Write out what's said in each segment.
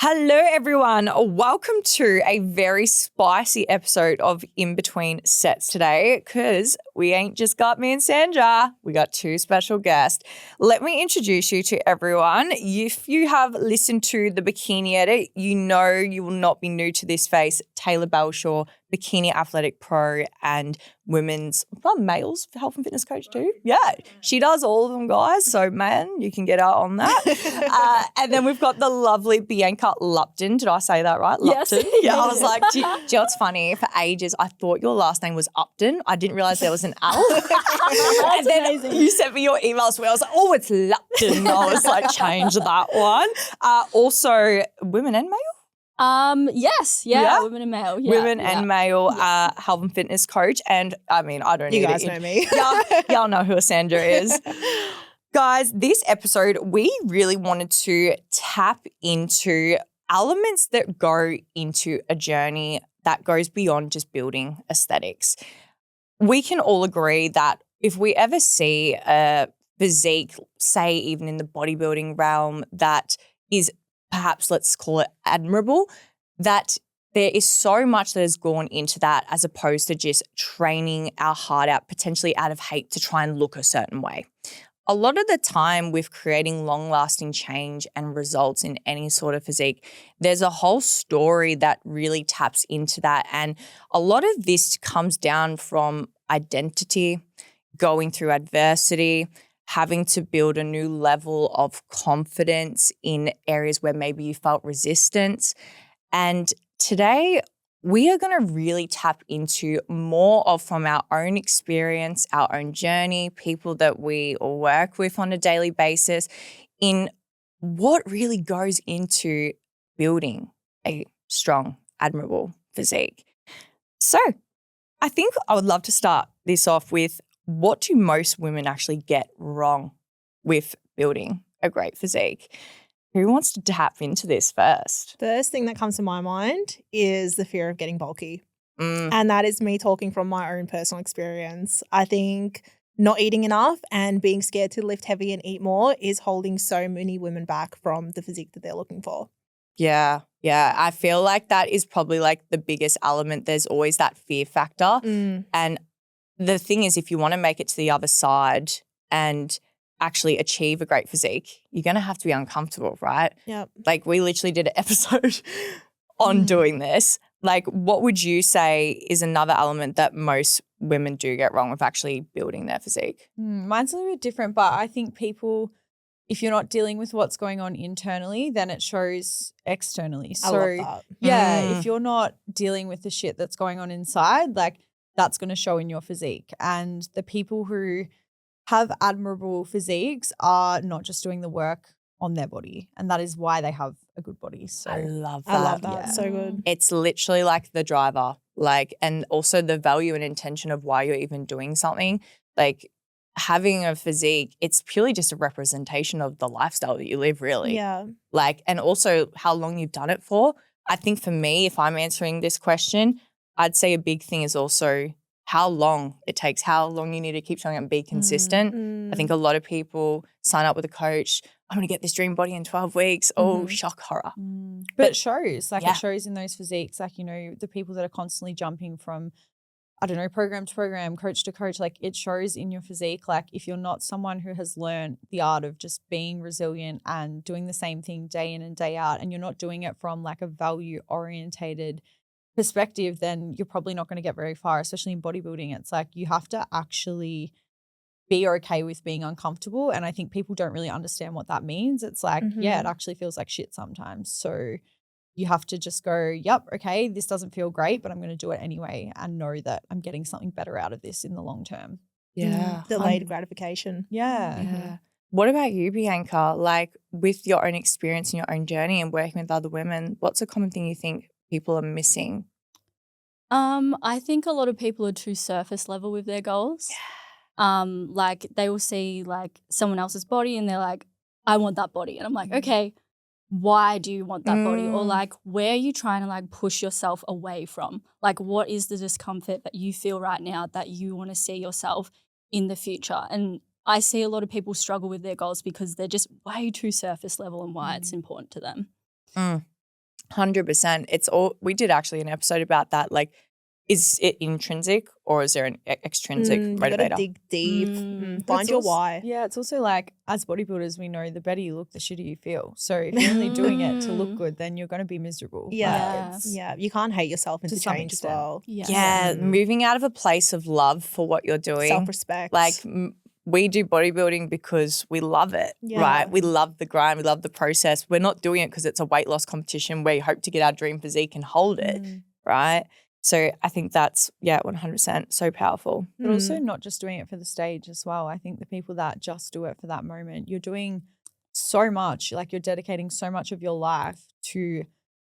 Hello, everyone. Welcome to a very spicy episode of In Between Sets today because we ain't just got me and Sandra. We got two special guests. Let me introduce you to everyone. If you have listened to the Bikini Edit, you know you will not be new to this face. Taylor Belshaw, Bikini Athletic Pro and males health and fitness coach too. Yeah, she does all of them, guys. So, man, you can get out on that. And then we've got the lovely Bianca Lupton. Did I say that right? Lupton? Yes. Yeah, I was like, do you know what's funny? For ages, I thought your last name was Upton. I didn't realize there was an L. And then amazing. you sent me your emails where I was like, oh, it's Lupton. I was like, change that one. Also, women and male? Yes. Yeah. Women and male. Yeah. Women and male health and fitness coach. And I mean, I don't need You guys know me. Y'all know who Sandra is. Guys, this episode, we really wanted to tap into elements that go into a journey that goes beyond just building aesthetics. We can all agree that if we ever see a physique, say even in the bodybuilding realm, that is perhaps, let's call it admirable, that there is so much that has gone into that as opposed to just training our heart out, potentially out of hate to try and look a certain way. A lot of the time with creating long-lasting change and results in any sort of physique, there's a whole story that really taps into that. And a lot of this comes down from identity, going through adversity, having to build a new level of confidence in areas where maybe you felt resistance. And today, we are going to really tap into more of from our own experience, our own journey, people that we work with on a daily basis in what really goes into building a strong, admirable physique. So I think I would love to start this off with, what do most women actually get wrong with building a great physique? Who wants to tap into this first? First thing that comes to my mind is the fear of getting bulky. Mm. And that is me talking from my own personal experience. I think not eating enough and being scared to lift heavy and eat more is holding so many women back from the physique that they're looking for. Yeah. I feel like that is probably like the biggest element. There's always that fear factor. And the thing is, if you want to make it to the other side and actually achieve a great physique, you're going to have to be uncomfortable, right? Yep. Like, we literally did an episode on doing this. Like, what would you say is another element that most women do get wrong with actually building their physique? Mine's a little bit different, but I think people, if you're not dealing with what's going on internally, then it shows externally. I love that. Yeah, if you're not dealing with the shit that's going on inside, like, that's going to show in your physique. And the people who have admirable physiques are not just doing the work on their body, and that is why they have a good body. So I love that. I love that. Yeah. So good. It's literally like the driver, like, and also the value and intention of why you're even doing something. Like, having a physique, it's purely just a representation of the lifestyle that you live, really. Yeah. Like, and also how long you've done it for. I think for me, if I'm answering this question, I'd say a big thing is also how long it takes, how long you need to keep showing up and be consistent. I think a lot of people sign up with a coach, I'm going to get this dream body in 12 weeks. Oh, shock horror. But it shows, like, Yeah. it shows in those physiques, like, you know, the people that are constantly jumping from, I don't know, program to program, coach to coach, like, it shows in your physique. Like, if you're not someone who has learned the art of just being resilient and doing the same thing day in and day out, and you're not doing it from like a value orientated perspective, then you're probably not going to get very far, especially in bodybuilding. It's like you have to actually be okay with being uncomfortable. And I think people don't really understand what that means. It's like, yeah, it actually feels like shit sometimes. So you have to just go, yep, okay, this doesn't feel great, but I'm going to do it anyway and know that I'm getting something better out of this in the long term. Delayed gratification. Yeah. What about you, Bianca? Like, with your own experience and your own journey and working with other women, what's a common thing you think people are missing? I think a lot of people are too surface level with their goals. Like, they will see like someone else's body and they're like, I want that body. And I'm like, okay, why do you want that body? Or like, where are you trying to like push yourself away from? Like, what is the discomfort that you feel right now that you want to see yourself in the future? And I see a lot of people struggle with their goals because they're just way too surface level and why it's important to them. 100%. It's all, we did actually an episode about that. Like, is it intrinsic or is there an extrinsic You gotta motivator? dig deep, But find it's your also- why. Yeah, it's also like as bodybuilders, we know the better you look, the shitter you feel. So if you're only doing it to look good, then you're going to be miserable. Like, Yeah, it's- yeah. You can't hate yourself into To some change as extent. well. Yeah, moving out of a place of love for what you're doing. Self-respect. Like, we do bodybuilding because we love it, Yeah. right? We love the grind. We love the process. We're not doing it because it's a weight loss competition where you hope to get our dream physique and hold it, right? So I think that's, 100% so powerful. But also not just doing it for the stage as well. I think the people that just do it for that moment, you're doing so much, like you're dedicating so much of your life to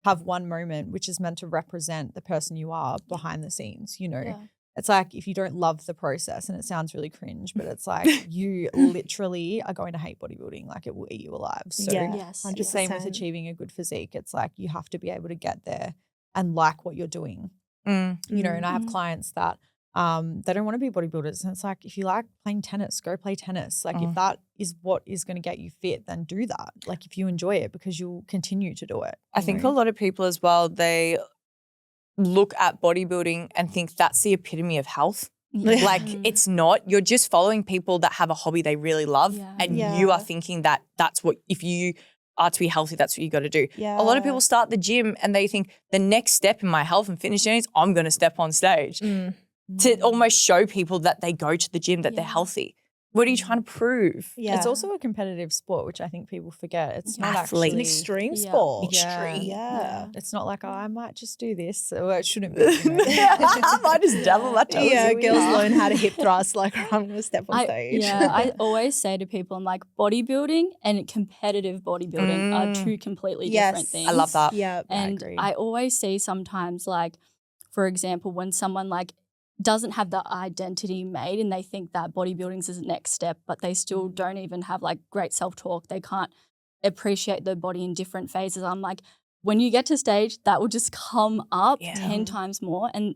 have one moment, which is meant to represent the person you are behind the scenes, you know. Yeah. It's like if you don't love the process, and it sounds really cringe, but it's like you literally are going to hate bodybuilding. Like it will eat you alive. So Yeah. Yes. the same with 100%. achieving a good physique. It's like you have to be able to get there and like what you're doing. Mm. You know, and I have Mhm. clients that they don't want to be bodybuilders. And it's like, if you like playing tennis, go play tennis. Like if that is what is going to get you fit, then do that. Like if you enjoy it, because you'll continue to do it. I think a lot of people as well, they look at bodybuilding and think that's the epitome of health. Like it's not. You're just following people that have a hobby they really love, Yeah. and Yeah. you are thinking that that's what, if you are to be healthy, that's what you got to do. Yeah. A lot of people start the gym and they think the next step in my health and fitness journey is I'm going to step on stage to almost show people that they go to the gym, that they're Yeah. healthy. What are you trying to prove? Yeah. It's also a competitive sport, which I think people forget. It's not Athlete. It's an actually extreme Yeah. sport. Extreme. Yeah. It's not like, oh, I might just do this. Well, it shouldn't be. You know? I might just dabble my toes. Yeah, Here we girls are. learn how to hip thrust. Like, I'm going to step on stage. I always say to people, I'm like, bodybuilding and competitive bodybuilding are two completely different things. I love that. Yeah. And agree. I always see sometimes, like, for example, when someone like doesn't have the identity made and they think that bodybuilding is the next step, but they still don't even have like great self-talk. They can't appreciate their body in different phases. I'm like, when you get to stage, that will just come up 10 times more. And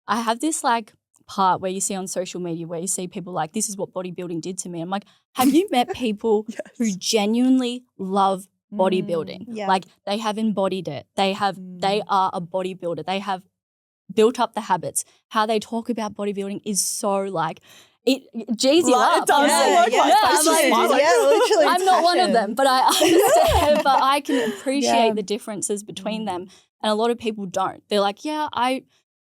I have this like part where you see on social media where you see people like, this is what bodybuilding did to me. I'm like, have you met people who genuinely love bodybuilding? Yeah. Like they have embodied it. They are a bodybuilder. They have built up the habits. How they talk about bodybuilding is so like, it G's you Like, up. it does. you know? Like, my face I'm just like, smiles like, literally. I'm not one of them, but I understand, but I can appreciate Yeah. the differences between them. And a lot of people don't. They're like, yeah, I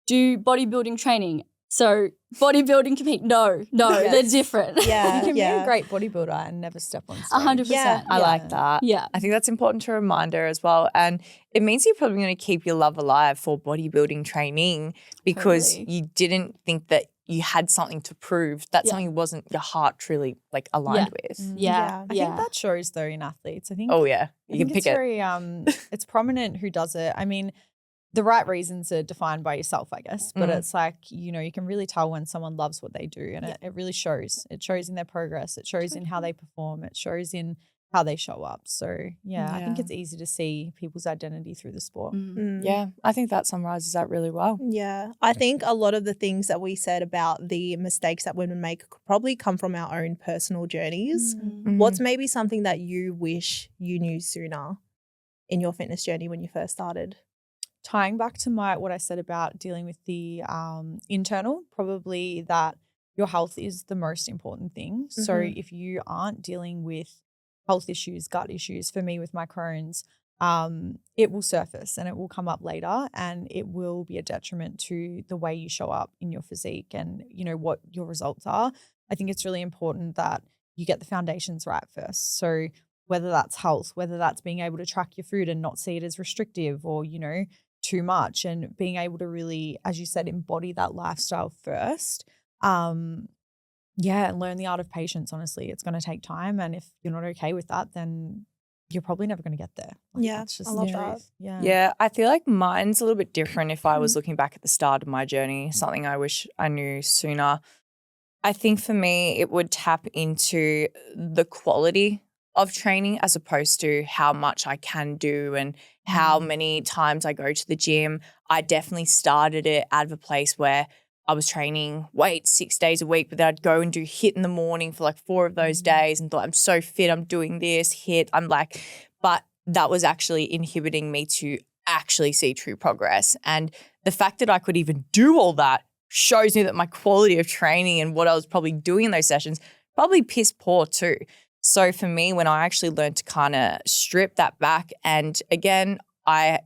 do bodybuilding training. So bodybuilding compete. No, they're different. Yeah. You can yeah. be a great bodybuilder and never step on stage. 100%. Yeah. I like that. Yeah. I think that's important to reminder as well. And it means you're probably going to keep your love alive for bodybuilding training because Totally. you didn't think that you had something to prove, that something wasn't your heart truly like aligned with. Yeah. I think that shows though in athletes. I think Oh yeah, I you think can it's pick it. very it's prominent who does it. I mean, the right reasons are defined by yourself, I guess. But it's like, you know, you can really tell when someone loves what they do, and it really shows. It shows in their progress. It shows in how they perform. It shows in how they show up. So I think it's easy to see people's identity through the sport. Yeah, I think that summarizes that really well. Yeah. I think a lot of the things that we said about the mistakes that women make could probably come from our own personal journeys. What's maybe something that you wish you knew sooner in your fitness journey when you first started? Tying back to what I said about dealing with the internal, probably that your health is the most important thing. So if you aren't dealing with health issues, gut issues, for me with my Crohn's, it will surface and it will come up later, and it will be a detriment to the way you show up in your physique and, you know, what your results are. I think it's really important that you get the foundations right first. So whether that's health, whether that's being able to track your food and not see it as restrictive or, you know, too much, and being able to really, as you said, embody that lifestyle first. And learn the art of patience. Honestly, it's going to take time. And if you're not okay with that, then you're probably never going to get there. Yeah, that's just I love the that. truth. Yeah. Yeah, I feel like mine's a little bit different if I was looking back at the start of my journey, something I wish I knew sooner. I think for me, it would tap into the quality of training as opposed to how much I can do and how many times I go to the gym. I definitely started it out of a place where I was training weights 6 days a week, but then I'd go and do HIIT in the morning for like 4 of those days and thought, I'm so fit, I'm doing this, HIIT. I'm like, but that was actually inhibiting me to actually see true progress. And the fact that I could even do all that shows me that my quality of training and what I was probably doing in those sessions probably piss poor too. So for me, when I actually learned to kind of strip that back, and again, I,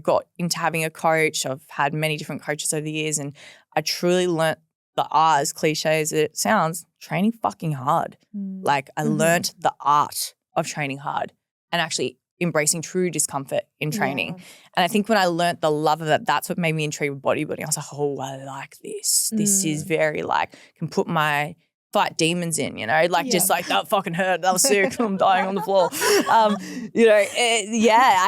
got into having a coach. I've had many different coaches over the years, and I truly learnt the art, as cliche as it sounds, training fucking hard. Like I learnt the art of training hard and actually embracing true discomfort in training. And I think when I learnt the love of it, that's what made me intrigued with bodybuilding. I was like, oh, I like this. This is very can put my fight demons in, just like that fucking hurt. That was sick. I'm dying on the floor. I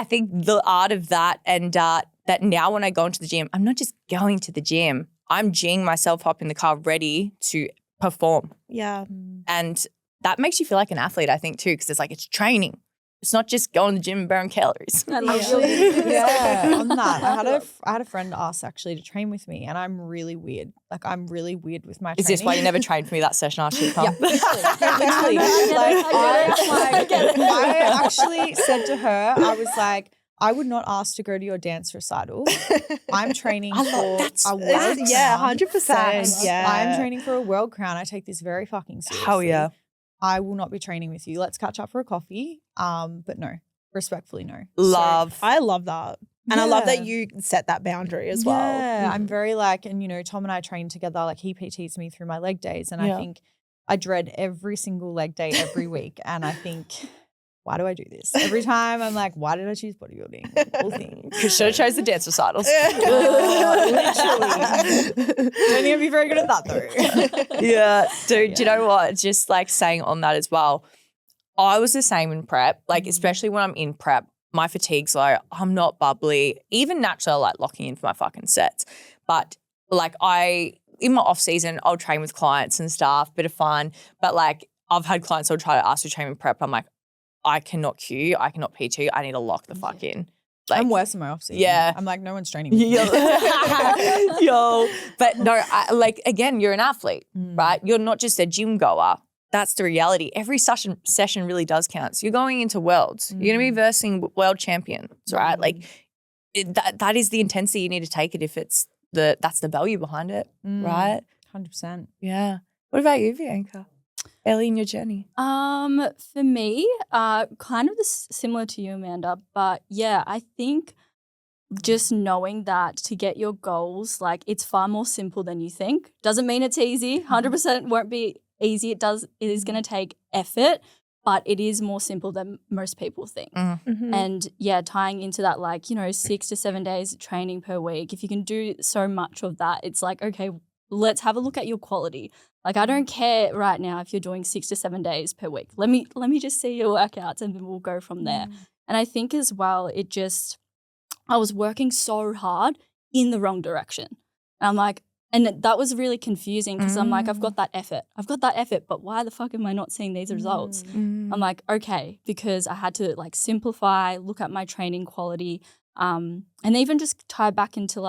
think the art of that, and that now when I go into the gym, I'm not just going to the gym. I'm G'ing myself up in the car ready to perform. Yeah. And that makes you feel like an athlete, I think, too, because it's training. It's not just going to the gym and burn calories. On that, I had a friend ask actually to train with me, and I'm really weird. Like I'm really weird with my training. Is this why you never trained for me that session after you come? Literally. I actually said to her, I was like, I would not ask to go to your dance recital. I'm training for a world crown. 100%. Yeah. I'm training for a world crown. I take this very fucking seriously. Hell yeah. I will not be training with you. Let's catch up for a coffee. But no, respectfully, no. I love that. And I love that you set that boundary as well. Yeah, I'm very and Tom and I train together. Like he PTs me through my leg days. And I think I dread every single leg day every week. And I think, why do I do this? Every time I'm like, why did I choose bodybuilding? All things. Because should have chose the dance recitals. Literally. Don't even be very good at that though. Yeah. Dude, do you know what? Just saying on that as well, I was the same in prep, especially when I'm in prep, my fatigue's low. I'm not bubbly. Even naturally, I locking in for my fucking sets. But in my off season, I'll train with clients and stuff, bit of fun. But I've had clients who'll try to ask to train in prep. I'm like, I cannot cue, I cannot PT, I need to lock the fuck in. I'm worse in my off season. Yeah. I'm like, no one's training me. Yo. But no, again, you're an athlete, right? You're not just a gym goer. That's the reality. Every session really does count. So you're going into worlds. You're going to be versing world champions, right? That is the intensity you need to take it if that's the value behind it, right? 100%. Yeah. What about you, Bianca? Early in your journey? For me, kind of similar to you, Amanda, but yeah, I think just knowing that to get your goals, it's far more simple than you think. Doesn't mean it's easy. 100% won't be easy. It is going to take effort, but it is more simple than most people think. And yeah, tying into that 6 to 7 days training per week, if you can do so much of that, it's okay, let's have a look at your quality. I don't care right now if you're doing 6 to 7 days per week. Let me just see your workouts and then we'll go from there. And I think as well, I was working so hard in the wrong direction. And I'm and that was really confusing because I'm I've got that effort, but why the fuck am I not seeing these results? I'm okay, because I had to simplify, look at my training quality, and even just tie back into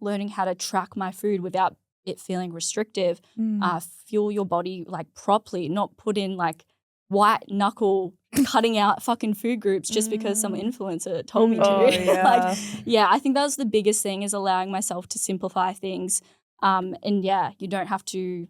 learning how to track my food without it feeling restrictive, fuel your body properly, not put in white knuckle cutting out fucking food groups just because some influencer told me to. I think that was the biggest thing, is allowing myself to simplify things. And yeah, you don't have to.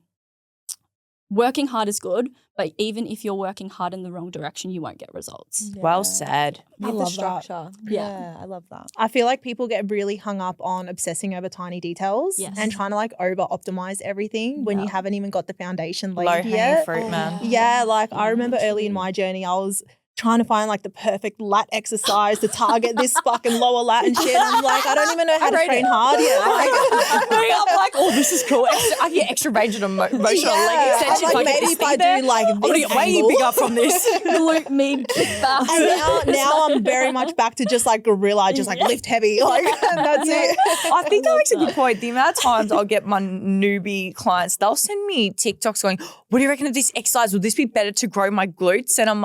Working hard is good, but even if you're working hard in the wrong direction, you won't get results. Yeah. Well said. I love structure. That. Yeah, I love that. I feel like people get really hung up on obsessing over tiny details and trying to over optimize everything when you haven't even got the foundation laid yet. Fruit, man. Yeah, I remember early in my journey, I was trying to find the perfect lat exercise to target this fucking lower lat and shit. I'm I don't even know how to train hard yet. I'm this is cool. I get extra range of motion on leg extensions. Maybe if I do I'm gonna get way bigger from this. Glute med kick back. And now I'm very much back to just gorilla, just lift heavy. And that's it. I think that makes a good point. The amount of times I'll get my newbie clients, they'll send me TikToks going, what do you reckon of this exercise? Will this be better to grow my glutes? And I'm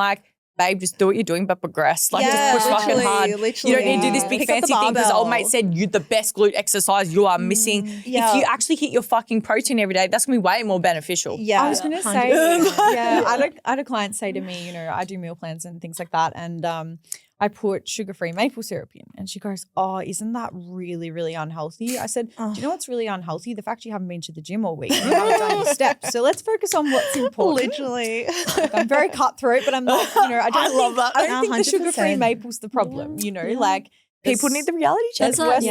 babe, just do what you're doing, but progress. Just push fucking hard. You don't need to do this big fancy thing because old mate said you the best glute exercise you are missing. Yeah. If you actually hit your fucking protein every day, that's going to be way more beneficial. Yeah. I was going to say, I had a client say to me, I do meal plans and things like that. And I put sugar-free maple syrup in. And she goes, oh, isn't that really, really unhealthy? I said, do you know what's really unhealthy? The fact you haven't been to the gym all week. You haven't done your steps. So let's focus on what's important. Literally. Like, I'm very cutthroat, but I'm like, you know, I don't think the 100%. sugar-free maple's the problem, you know, like. People need the reality check. That's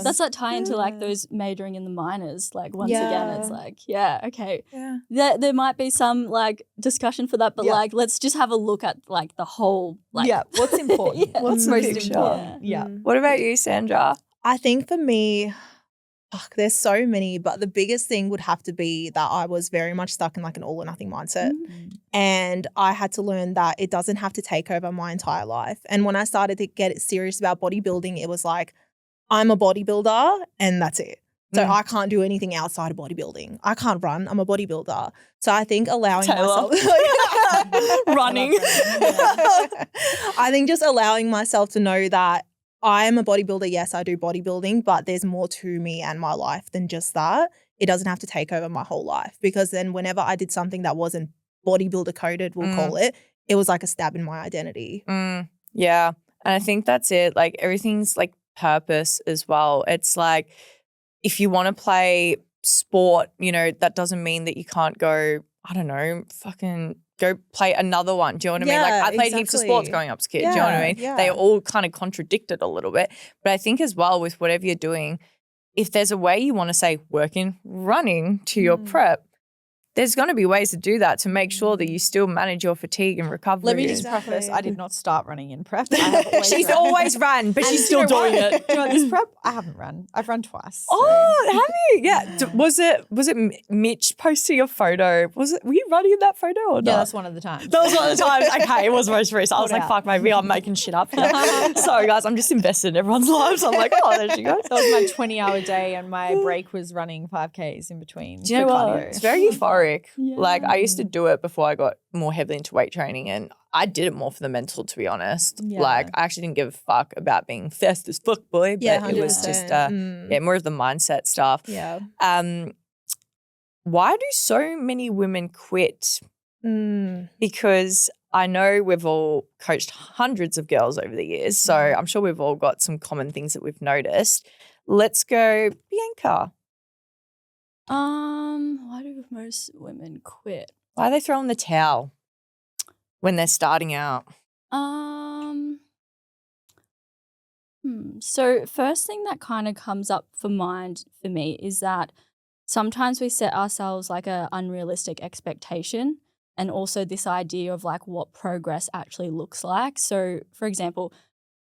that's that tie into like those majoring in the minors. Like once again, it's like, okay. Yeah. There might be some like discussion for that, but like let's just have a look at like the whole like what's important. What's most picture? important. Yeah. What about you, Sandra? I think for me, there's so many, but the biggest thing would have to be that I was very much stuck in like an all or nothing mindset. And I had to learn that it doesn't have to take over my entire life. And when I started to get serious about bodybuilding, it was like, I'm a bodybuilder and that's it. So I can't do anything outside of bodybuilding. I can't run. I'm a bodybuilder. So I think allowing myself running. I think just allowing myself to know that I am a bodybuilder. Yes, I do bodybuilding, but there's more to me and my life than just that. It doesn't have to take over my whole life, because then whenever I did something that wasn't bodybuilder coded, we'll call it, it was like a stab in my identity. Yeah. And I think that's it. Like everything's like purpose as well. It's like if you want to play sport, you know, that doesn't mean that you can't go, I don't know, fucking go play another one. Do you know what I mean? Like I played heaps of sports growing up as a kid. Do you know what I mean? Yeah. They all kind of contradicted a little bit. But I think as well with whatever you're doing, if there's a way you want to say working, running to your prep, there's going to be ways to do that to make sure that you still manage your fatigue and recovery. Let me just preface, I did not start running in prep. I have always She's run. always run, but she's still doing it. Do you know, this prep, I haven't run. I've run twice. Oh, have you? Yeah. Was it Mitch posting a photo? Were you running in that photo or not? Yeah, that's one of the times. That was one of the times. Okay, it was most recent. I was Pulled like, out. fuck, maybe I'm making shit up here. Sorry, guys. I'm just invested in everyone's lives. I'm like, oh, there she goes. That was my 20-hour day, and my break was running 5Ks in between. Do you know for what? cardio. It's very euphoric. Like I used to do it before I got more heavily into weight training, and I did it more for the mental, to be honest. Yeah. Like I actually didn't give a fuck about being fast as fuck boy, but Yeah, it was just 100%. more of the mindset stuff. Yeah. Why do so many women quit? Because I know we've all coached hundreds of girls over the years, so I'm sure we've all got some common things that we've noticed. Let's go, Bianca. Why do most women quit? Why are they throwing the towel when they're starting out? So first thing that kind of comes up for mind for me is that sometimes we set ourselves like a unrealistic expectation, and also this idea of like what progress actually looks like. So for example,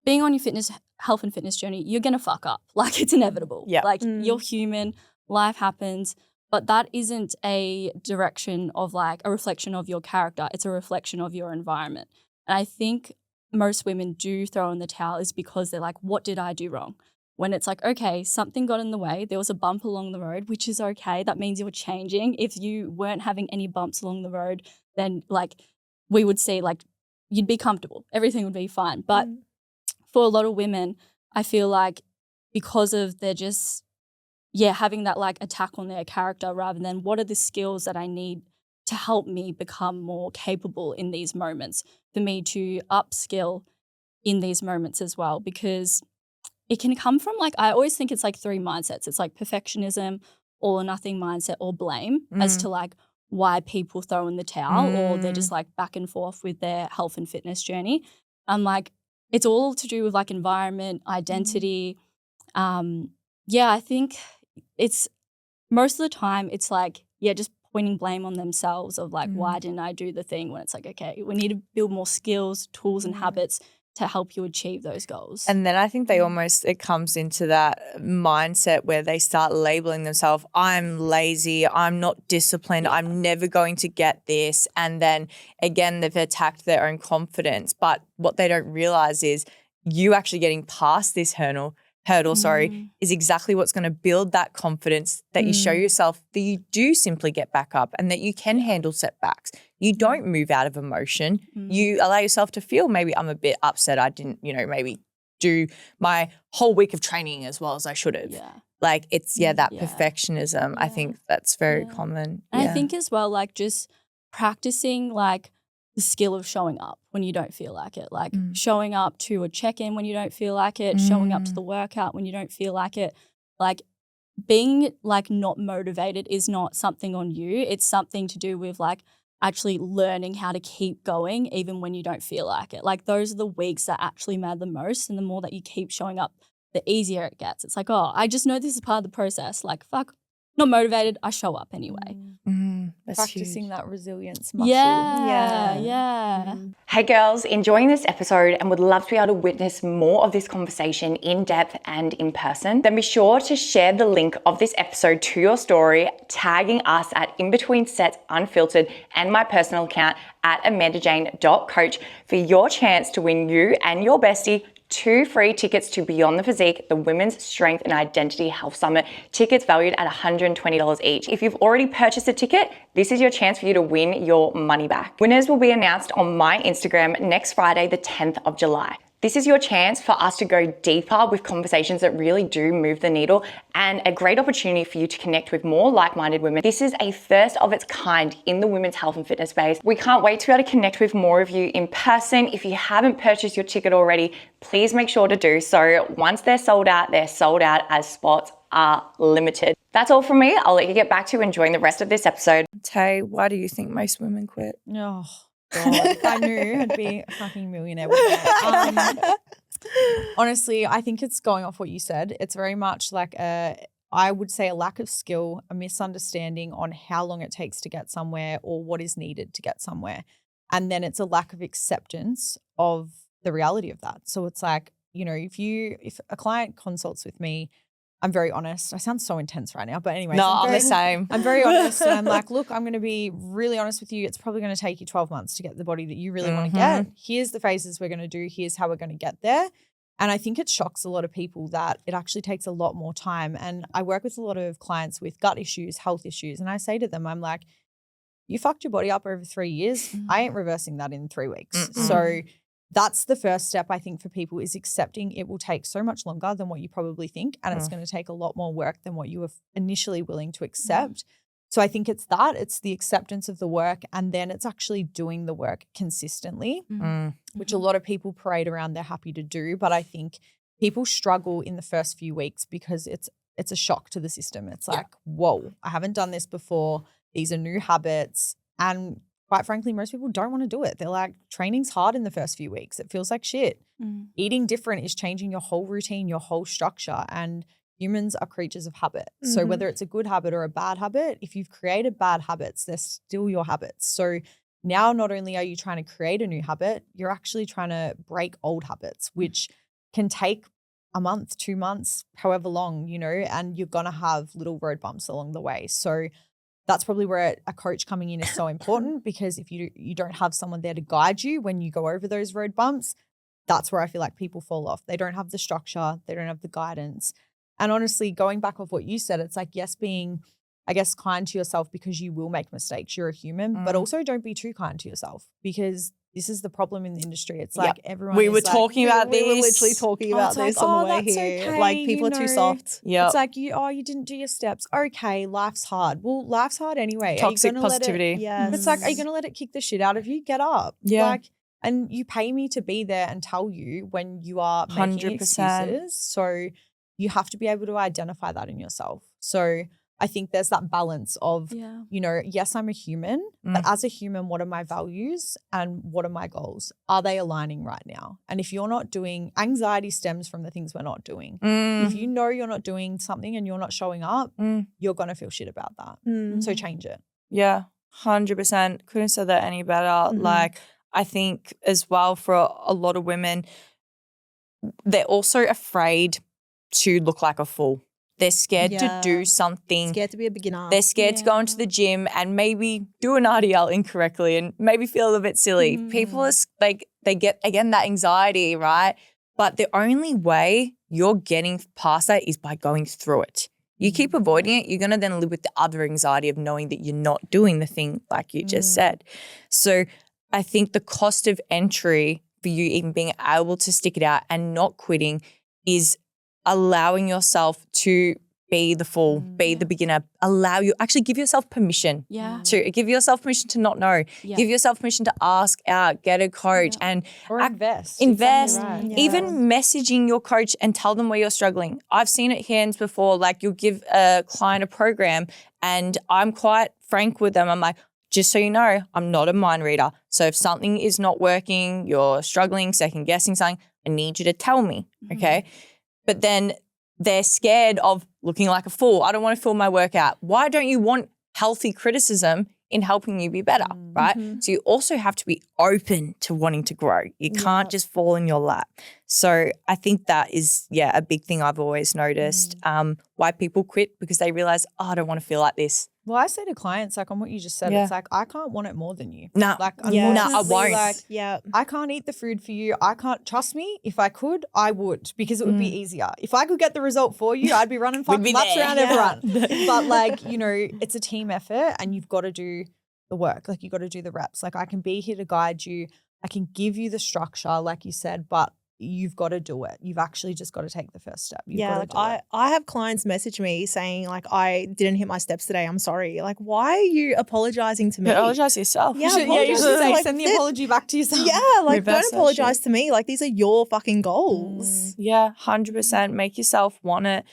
being on your health and fitness journey, you're going to fuck up. Like it's inevitable. Yeah. Like you're human, life happens, but that isn't a direction of like a reflection of your character. It's a reflection of your environment. And I think most women do throw in the towel is because they're like, what did I do wrong? When it's like, okay, something got in the way. There was a bump along the road, which is okay. That means you're changing. If you weren't having any bumps along the road, then like we would see like you'd be comfortable. Everything would be fine. But for a lot of women, I feel like because of they're just, having that like attack on their character rather than what are the skills that I need to help me become more capable in these moments, for me to upskill in these moments as well, because it can come from like, I always think it's like three mindsets. It's like perfectionism, all or nothing mindset, or blame as to like why people throw in the towel or they're just like back and forth with their health and fitness journey. I'm like, it's all to do with like environment, identity. I think it's most of the time it's like, just pointing blame on themselves of like, why didn't I do the thing, when it's like, okay, we need to build more skills, tools and habits to help you achieve those goals. And then I think it comes into that mindset where they start labeling themselves, I'm lazy, I'm not disciplined, I'm never going to get this. And then again, they've attacked their own confidence. But what they don't realize is you actually getting past this hurdle, is exactly what's going to build that confidence that you show yourself that you do simply get back up and that you can handle setbacks. You don't move out of emotion. You allow yourself to feel, maybe I'm a bit upset. I didn't, maybe do my whole week of training as well as I should have. Yeah. Like it's, that perfectionism. Yeah. I think that's very common. And I think as well, like just practicing like the skill of showing up when you don't feel like it, like showing up to a check-in when you don't feel like it, showing up to the workout when you don't feel like it. Like being like not motivated is not something on you. It's something to do with like actually learning how to keep going even when you don't feel like it. Like those are the weeks that actually matter the most, and the more that you keep showing up, the easier it gets. It's like, oh, I just know this is part of the process. Like, fuck, not motivated, I show up anyway. That's Practicing huge. that resilience muscle. Yeah. Hey girls, enjoying this episode and would love to be able to witness more of this conversation in depth and in person? Then be sure to share the link of this episode to your story, tagging us at InBetweenSets Unfiltered and my personal account at amandajane.coach for your chance to win you and your bestie 2 free tickets to Beyond the Physique, the Women's Strength and Identity Health Summit, tickets valued at $120 each. If you've already purchased a ticket, this is your chance for you to win your money back. Winners will be announced on my Instagram next Friday, the 10th of July. This is your chance for us to go deeper with conversations that really do move the needle, and a great opportunity for you to connect with more like-minded women. This is a first of its kind in the women's health and fitness space. We can't wait to be able to connect with more of you in person. If you haven't purchased your ticket already, please make sure to do so. Once they're sold out as spots are limited. That's all from me. I'll let you get back to enjoying the rest of this episode. Tay, why do you think most women quit? Oh, God. If I knew, I'd be a fucking millionaire with that. Honestly, I think it's going off what you said. It's very much like I would say a lack of skill, a misunderstanding on how long it takes to get somewhere or what is needed to get somewhere. And then it's a lack of acceptance of the reality of that. So it's like, you know, if a client consults with me, I'm very honest. I sound so intense right now, but anyway. No, I'm the same. I'm very honest, and I'm like, look, I'm going to be really honest with you. It's probably going to take you 12 months to get the body that you really want to get. Here's the phases we're going to do. Here's how we're going to get there. And I think it shocks a lot of people that it actually takes a lot more time. And I work with a lot of clients with gut issues, health issues. And I say to them, I'm like, you fucked your body up over 3 years. I ain't reversing that in 3 weeks. So that's the first step, I think, for people, is accepting it will take so much longer than what you probably think. And it's going to take a lot more work than what you were initially willing to accept. So I think it's the acceptance of the work, and then it's actually doing the work consistently, which a lot of people parade around they're happy to do. But I think people struggle in the first few weeks because it's a shock to the system. It's like, whoa, I haven't done this before. These are new habits. And quite frankly, most people don't want to do it. They're like, training's hard in the first few weeks. It feels like shit. Eating different is changing your whole routine, your whole structure. And humans are creatures of habit. So whether it's a good habit or a bad habit, if you've created bad habits, they're still your habits. So now not only are you trying to create a new habit, you're actually trying to break old habits, which can take a month, 2 months, however long, you know, and you're going to have little road bumps along the way. So that's probably where a coach coming in is so important, because if you don't have someone there to guide you when you go over those road bumps, that's where I feel like people fall off. They don't have the structure. They don't have the guidance. And honestly, going back off what you said, it's like, yes, being, I guess, kind to yourself, because you will make mistakes. You're a human, but also don't be too kind to yourself, because this is the problem in the industry. It's like everyone we were talking about this. We were literally talking about this on the way here. Okay, like, people are too soft. Yeah. It's like, you didn't do your steps. Okay, life's hard. Well, life's hard anyway. Toxic positivity. It's like, are you going to let it kick the shit out of you? Get up. Yeah. Like, and you pay me to be there and tell you when you are making 100%. excuses. So you have to be able to identify that in yourself. So I think there's that balance of, you know, yes, I'm a human, but as a human, what are my values and what are my goals? Are they aligning right now? And if you're not doing, anxiety stems from the things we're not doing. If you know you're not doing something and you're not showing up, you're going to feel shit about that. So change it. Yeah, 100%. Couldn't have said that any better. Like, I think as well, for a lot of women, they're also afraid to look like a fool. They're scared to do something. Scared to be a beginner. They're scared to go into the gym and maybe do an RDL incorrectly and maybe feel a little bit silly. People are like, they get, again, that anxiety, right? But the only way you're getting past that is by going through it. You keep avoiding it, you're going to then live with the other anxiety of knowing that you're not doing the thing like you just said. So I think the cost of entry for you even being able to stick it out and not quitting is allowing yourself to be the fool, be the beginner, give yourself permission. Yeah. To give yourself permission to not know, Yeah. give yourself permission to ask out, get a coach and Or invest. invest. Exactly right. Even messaging your coach and tell them where you're struggling. I've seen it hands before, like you'll give a client a program and I'm quite frank with them. I'm like, just so you know, I'm not a mind reader. So if something is not working, you're struggling, second guessing something, I need you to tell me, okay? But then they're scared of looking like a fool. I don't want to fill my workout. Why don't you want healthy criticism in helping you be better, right? So you also have to be open to wanting to grow. You can't just fall in your lap. So I think that is, a big thing I've always noticed. Why people quit, because they realize, I don't want to feel like this. Well, I say to clients, like on what you just said, it's like, I can't want it more than you. No, Like, I unfortunately, won't. like, I can't eat the food for you. I can't, trust me, if I could, I would, because it would be easier. If I could get the result for you, I'd be running fucking laps around everyone. But like, you know, it's a team effort and you've got to do the work. Like you got to do the reps. Like I can be here to guide you. I can give you the structure, like you said, but you've got to do it. You've actually just got to take the first step. You've got to do it. I have clients message me saying like, I didn't hit my steps today. I'm sorry. Like, why are you apologizing to me? Apologize to yourself. Yeah, You should say, like, send the apology back to yourself. Yeah, like Reverse don't that apologize shit. to me. Like these are your fucking goals. Yeah, 100%. Make yourself want it.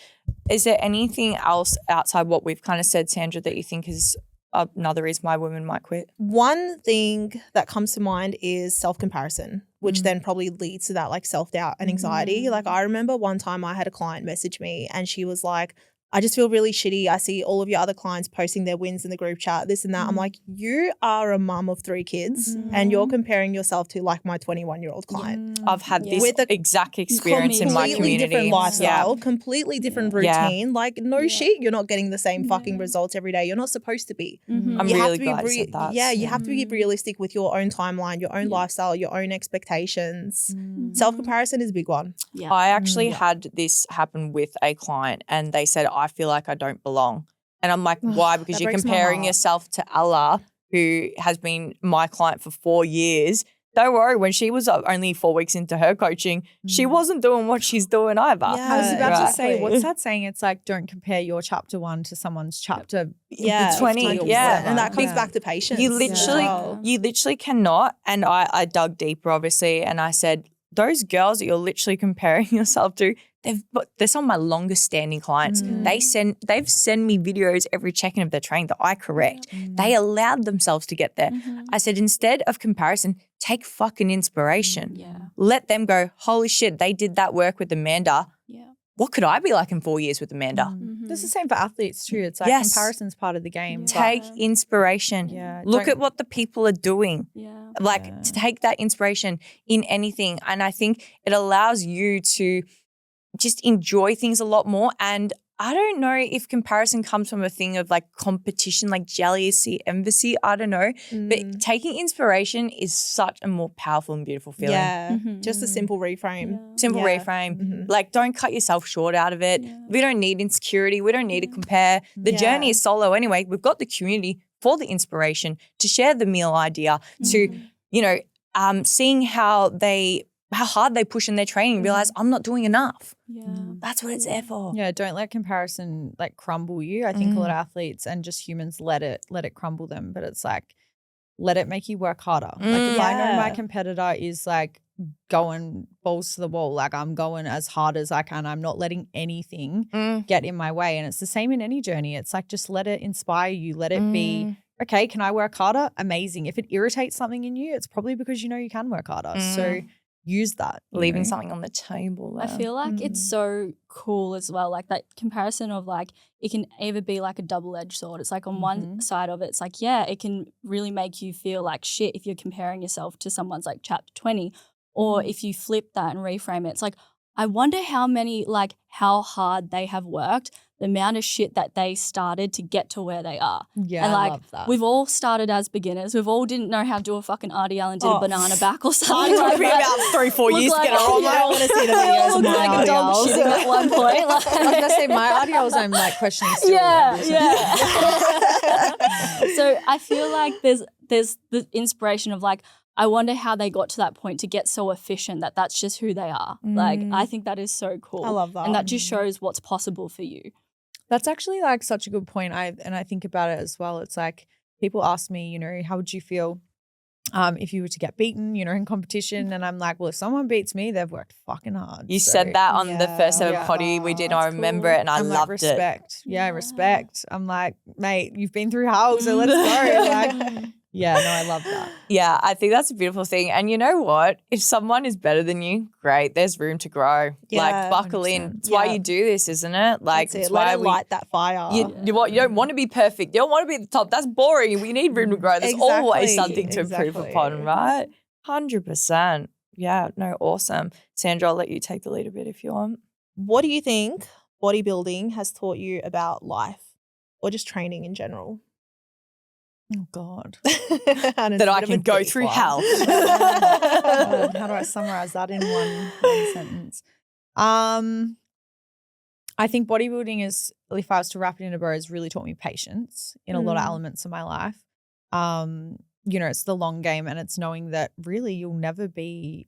Is there anything else outside what we've kind of said, Sandra, that you think is another reason why women might quit? One thing that comes to mind is self-comparison, which then probably leads to that like self-doubt and anxiety. Like I remember one time I had a client message me and she was like, I just feel really shitty. I see all of your other clients posting their wins in the group chat, this and that. I'm like, you are a mum of 3 kids and you're comparing yourself to like my 21-year-old client. I've had this With a exact experience in my completely community. different lifestyle, completely different routine. Like no shit, you're not getting the same fucking results every day. You're not supposed to be. I'm You have really to be glad you said that. you have to be realistic with your own timeline, your own lifestyle, your own expectations. Self-comparison is a big one. Yeah. I actually had this happen with a client and they said, I feel like I don't belong. And I'm like, why? Because that you're breaks my comparing heart. yourself to Ella, who has been my client for 4 years. Don't worry, when she was only 4 weeks into her coaching, she wasn't doing what she's doing either. Yeah. I was about to Right. say, what's that saying? It's like, don't compare your chapter 1 to someone's chapter 20, 50 or yeah. whatever. And that comes back to patience. You literally cannot. And I dug deeper, obviously, and I said, those girls that you're literally comparing yourself to, they're some of my longest standing clients. They've sent me videos every check-in of their training that I correct. They allowed themselves to get there. I said, instead of comparison, take fucking inspiration. Yeah. Let them go, holy shit, they did that work with Amanda. Yeah. What could I be like in 4 years with Amanda? It's the same for athletes too. It's like Yes. comparison's part of the game. but- Take inspiration. Yeah, Look don't- at what the people are doing. Yeah. Like to take that inspiration in anything. And I think it allows you to just enjoy things a lot more. And I don't know if comparison comes from a thing of like competition, like jealousy, envy. I don't know. But taking inspiration is such a more powerful and beautiful feeling. Yeah, just a simple reframe. Simple Yeah. reframe. Like don't cut yourself short out of it. We don't need insecurity. We don't need to compare. The journey is solo anyway. We've got the community for the inspiration, to share the meal idea, to, you know, seeing how hard they push in their training, realize I'm not doing enough. Yeah. That's what it's there for. Yeah, don't let comparison like crumble you. I think a lot of athletes and just humans let it crumble them, but it's like let it make you work harder. Like if I know my competitor is like going balls to the wall, like I'm going as hard as I can. I'm not letting anything get in my way. And it's the same in any journey. It's like just let it inspire you. Let it be, okay, can I work harder? Amazing. If it irritates something in you, it's probably because you know you can work harder. So use that. Leaving something on the table. I feel like it's so cool as well. Like that comparison of like it can either be like a double-edged sword. It's like on one side of it, it's like, yeah, it can really make you feel like shit if you're comparing yourself to someone's like chapter 20. Or if you flip that and reframe it, it's like, I wonder how hard they have worked, the amount of shit that they started to get to where they are. Yeah, and like, I love that. we've all started as beginners. We've all didn't know how to do a fucking RDL and did a banana back or something. It took me about 3-4 years to get it wrong. I don't want to see the videos of Looked my like a dog RDLs. shitting at one point. Like, I was gonna say my RDLs I'm like questioning still. yeah. So I feel like there's the inspiration of like, I wonder how they got to that point to get so efficient that that's just who they are. Like, I think that is so cool. I love that. And that just shows what's possible for you. That's actually like such a good point. I think about it as well. It's like people ask me, you know, how would you feel if you were to get beaten, you know, in competition? And I'm like, well, if someone beats me, they've worked fucking hard. You So, said that on the first ever Yeah. potty we did. I That's remember cool. it and I I'm loved like, it. respect. Yeah, respect. I'm like, mate, you've been through hell, so let's go. Like, yeah, no, I love that. Yeah, I think that's a beautiful thing. And you know what? If someone is better than you, great. There's room to grow. Yeah, like buckle in. 100%. It's why Yeah. you do this, isn't it? Like That's it's it. Let why it light that fire. You don't want to be perfect. You don't want to be at the top. That's boring. We need room to grow. There's always something to improve upon, right? 100%. Yeah, no, awesome. Sandra, I'll let you take the lead a bit if you want. What do you think bodybuilding has taught you about life or just training in general? Oh God. That I can go through hell. How do I summarize that in one sentence? I think bodybuilding is, if I was to wrap it in a bow, has really taught me patience in a lot of elements of my life. You know, it's the long game, and it's knowing that really you'll never be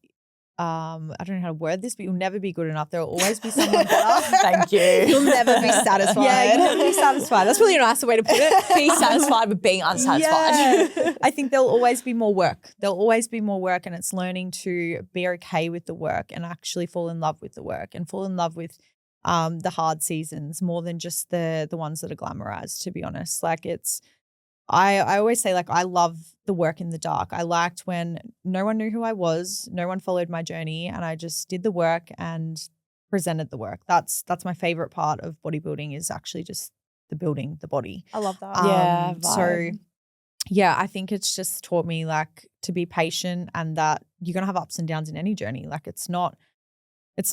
I don't know how to word this, but you'll never be good enough. There'll always be someone better. Thank you. You'll never be satisfied. Yeah, you'll never be satisfied. That's really a nicer way to put it. Be satisfied with being unsatisfied. Yeah. I think there'll always be more work. There'll always be more work, and it's learning to be okay with the work and actually fall in love with the work and fall in love with the hard seasons more than just the ones that are glamorized, to be honest. Like I always say, like, I love the work in the dark. I liked when no one knew who I was, no one followed my journey, and I just did the work and presented the work. That's my favorite part of bodybuilding, is actually just the building the body. I love that. Yeah, So yeah, I think it's just taught me like to be patient, and that you're gonna have ups and downs in any journey. Like it's not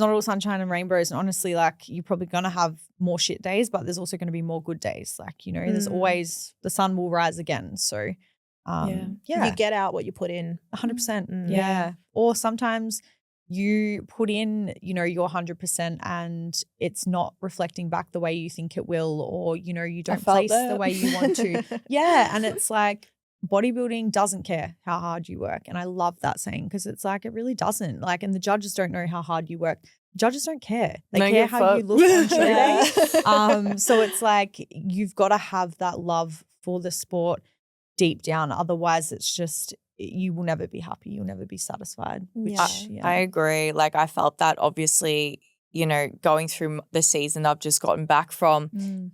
all sunshine and rainbows. And honestly, like you're probably gonna have more shit days, but there's also gonna be more good days. Like, you know, there's always, the sun will rise again. So You get out what you put in. 100%. Yeah. Or sometimes you put in, you know, your 100% and it's not reflecting back the way you think it will, or, you know, you don't place the way you want to. Yeah. And it's like, bodybuilding doesn't care how hard you work. And I love that saying, because it's like, it really doesn't. Like, and the judges don't know how hard you work. Judges don't care. They care how you look on show day. So it's like, you've got to have that love for the sport deep down. Otherwise, it's just, you will never be happy. You'll never be satisfied. I agree. Like I felt that obviously, you know, going through the season I've just gotten back from,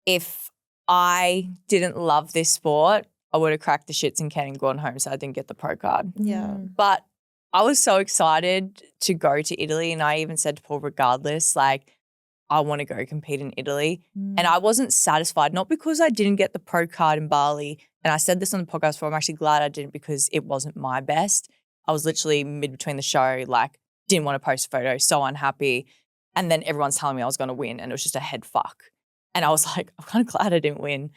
if I didn't love this sport, I would have cracked the shits in can and gone home, so I didn't get the pro card. Yeah. But I was so excited to go to Italy, and I even said to Paul, regardless, like, I want to go compete in Italy. And I wasn't satisfied, not because I didn't get the pro card in Bali. And I said this on the podcast before, I'm actually glad I didn't, because it wasn't my best. I was literally mid between the show, like, didn't want to post a photo, so unhappy. And then everyone's telling me I was going to win, and it was just a head fuck. And I was like, I'm kind of glad I didn't win.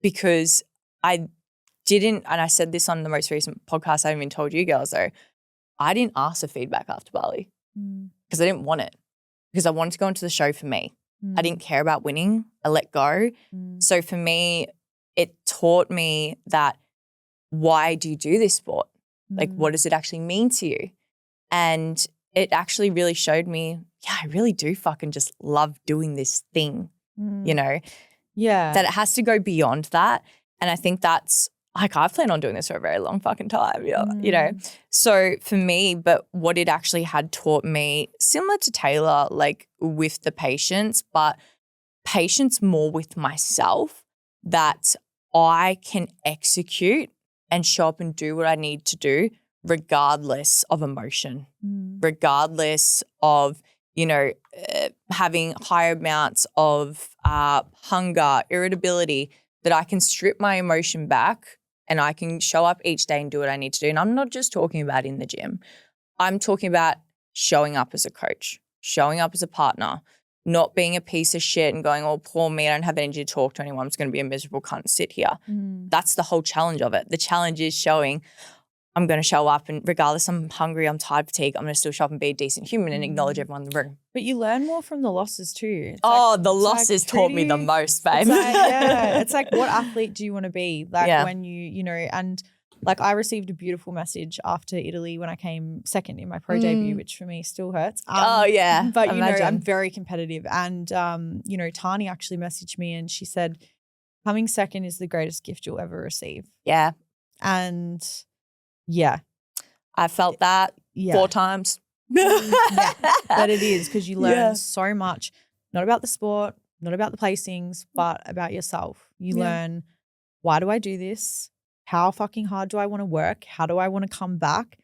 Because I didn't, and I said this on the most recent podcast, I haven't even told you girls though, I didn't ask for feedback after Bali because I didn't want it, because I wanted to go into the show for me. I didn't care about winning. I let go. So for me, it taught me that, why do you do this sport? Like, what does it actually mean to you? And it actually really showed me, yeah, I really do fucking just love doing this thing, you know? Yeah. That it has to go beyond that. And I think that's, like, I plan on doing this for a very long fucking time, you know? So for me, but what it actually had taught me, similar to Taylor, like with the patience, but patience more with myself, that I can execute and show up and do what I need to do regardless of emotion, regardless of, you know, having higher amounts of hunger, irritability, that I can strip my emotion back and I can show up each day and do what I need to do. And I'm not just talking about in the gym. I'm talking about showing up as a coach, showing up as a partner, not being a piece of shit and going, oh, poor me, I don't have energy to talk to anyone. I'm just going to be a miserable cunt and sit here. That's the whole challenge of it. The challenge is showing, I'm going to show up, and regardless I'm hungry, I'm tired, fatigued, I'm going to still show up and be a decent human and acknowledge everyone in the room. But you learn more from the losses too. It's the losses taught me the most, babe. It's like, it's like, what athlete do you want to be? Like when you know, and Like I received a beautiful message after Italy when I came second in my pro debut, which for me still hurts. Oh yeah. But you know, Imagine. I'm very competitive. And you know, Tani actually messaged me and she said, coming second is the greatest gift you'll ever receive. Yeah. And yeah. I felt that 4 times. Yeah, but it is because you learn Yeah. so much, not about the sport, not about the placings, but about yourself. You learn, why do I do this? How fucking hard do I want to work? How do I want to come back?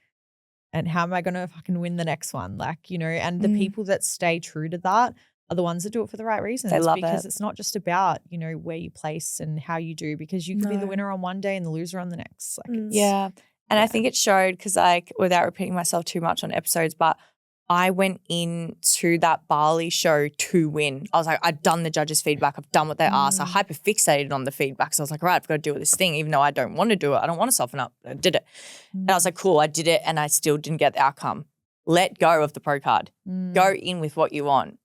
And how am I going to fucking win the next one? Like, you know, and the people that stay true to that are the ones that do it for the right reasons. They love because it. it's not just about, you know, where you place and how you do, because you could be the winner on one day and the loser on the next. Like it's, Yeah. And I think it showed because, like, without repeating myself too much on episodes, but I went into that Bali show to win. I was like, I've done the judges' feedback. I've done what they asked. I hyperfixated on the feedback. So I was like, all right, I've got to do this thing, even though I don't want to do it. I don't want to soften up. I did it. And I was like, cool, I did it. And I still didn't get the outcome. Let go of the pro card. Go in with what you want.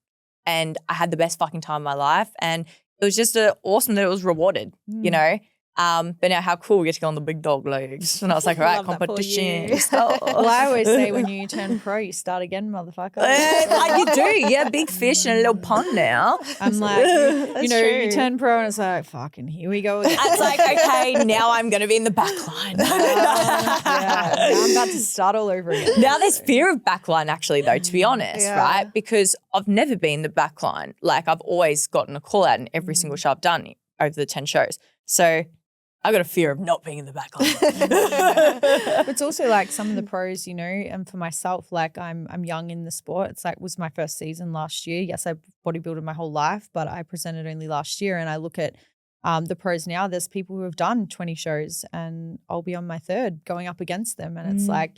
And I had the best fucking time of my life. And it was just awesome that it was rewarded, you know? But now how cool we get to go on the big dog legs. And I was like, all right, Love that for competition. you. well, I always say when you turn pro, you start again, motherfucker. Like you do. Yeah, big fish in a little pond now. I'm like, you know, true. you turn pro and it's like, fucking, here we go again. It's like, okay, now I'm going to be in the back line. Yeah, now I'm about to start all over again. Now there's fear of backline actually though, to be honest, right? Because I've never been in the backline. Like I've always gotten a call out in every single show I've done over the 10 shows. So I got a fear of not being in the backline. But it's also like some of the pros, you know, and for myself, like I'm young in the sport. It's like, was my first season last year. Yes, I bodybuilded my whole life, but I presented only last year. And I look at the pros now, there's people who have done 20 shows and I'll be on my 3rd going up against them. And it's like,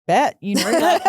bet, you know, like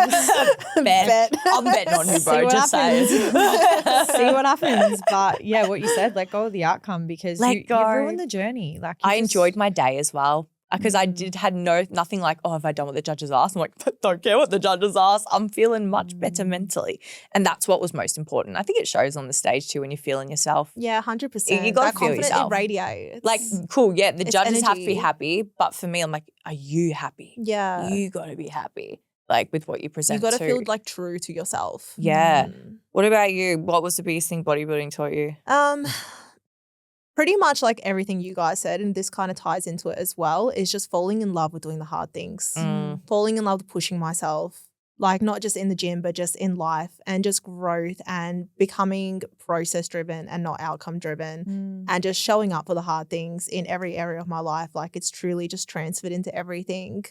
bet. I'm betting on you, bro. Just saying. See what happens. But yeah, what you said, let go of the outcome because you ruined the journey. Like I enjoyed my day as well because I had nothing like, oh, have I done what the judges asked? I'm like, don't care what the judges asked. I'm feeling much better mentally. And that's what was most important. I think it shows on the stage too when you're feeling yourself. Yeah, 100%. You got that to feel confident yourself. it radiates. Like, cool, yeah, the It's judges have to be energy. happy. But for me, I'm like, are you happy? Yeah. You got to be happy, like, with what you present You got to too. feel like true to yourself. Yeah. What about you? What was the biggest thing bodybuilding taught you? Pretty much like everything you guys said, and this kind of ties into it as well, is just falling in love with doing the hard things. Falling in love with pushing myself, like not just in the gym, but just in life, and just growth and becoming process driven and not outcome driven, and just showing up for the hard things in every area of my life. Like it's truly just transferred into everything.